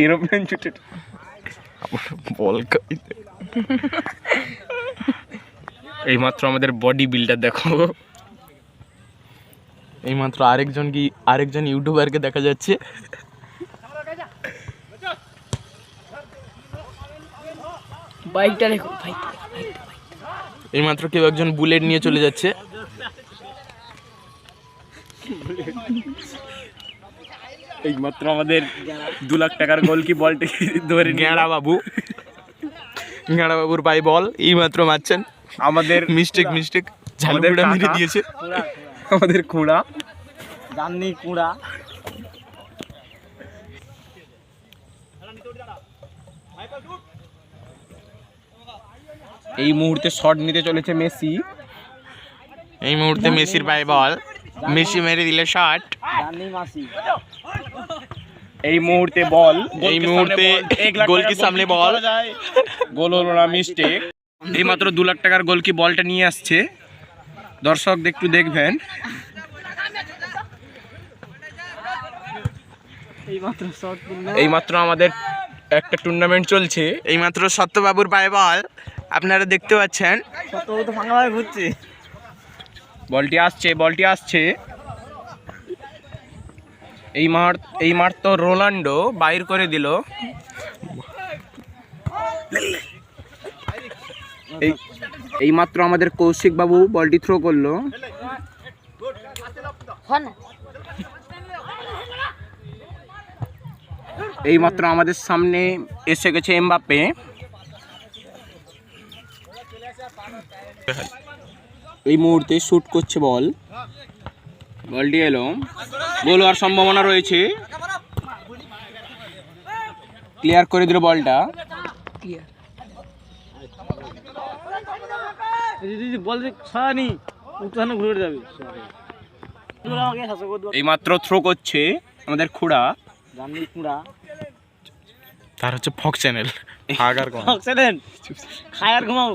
Aeroplane छुटे বল এইমাত্র আমাদের বডি বিল্ডার দেখো, এইমাত্র আরেকজন ইউটিউবারকে দেখা যাচ্ছে। বাইকটা দেখো ভাই, এইমাত্র কেউ একজন বুলেট নিয়ে চলে যাচ্ছে। এইমাত্র আমাদের 2 লাখ টাকার গোল কি বলটি ধরে গেঁড়া বাবুর ভাই বল এইমাত্র মারছেন। আমাদের মিস্টেক ঝালুড়া মেরে দিয়েছে আমাদের কুড়া জাননি কুড়া। এই মুহূর্তে শট নিতে চলেছে মেসি। এই মুহূর্তে মেসির ভাই বল, মেসি মেরে দিলে শট। জাননি মাসি। এই মুহূর্তে বল, এই মুহূর্তে গোল কি সামনে বল, গোল হলো না, মিস্টেক। এই মাত্র 2 লাখ টাকার গোল কি বলটা নিয়ে আসছে, দর্শক একটু দেখবেন। এই মাত্র আমাদের একটা টুর্নামেন্ট চলছে, এই মাত্র সত্যবাবুর পায়ে বল আপনারা দেখতে পাচ্ছেন। সত্যবাবু তো ফাঁকা ভাবে ঘুরছে, বলটি আসছে। এই মার তো রোনাল্ডো বাইর করে দিল। এই মাত্র আমাদের কৌশিক বাবু বলটি থ্রো করলো। এই মাত্র আমাদের সামনে এসে গেছে এমবাপ্পে। এই মুহূর্তে শুট করছে বল, বলটি এলো, গোল হওয়ার সম্ভাবনা রয়েছে। ক্লিয়ার করে দিল বলটা। এই মাত্র থ্রো করছে আমাদের খুড়া, তার হচ্ছে ফক চ্যানেল। খায় আর ঘুমাও।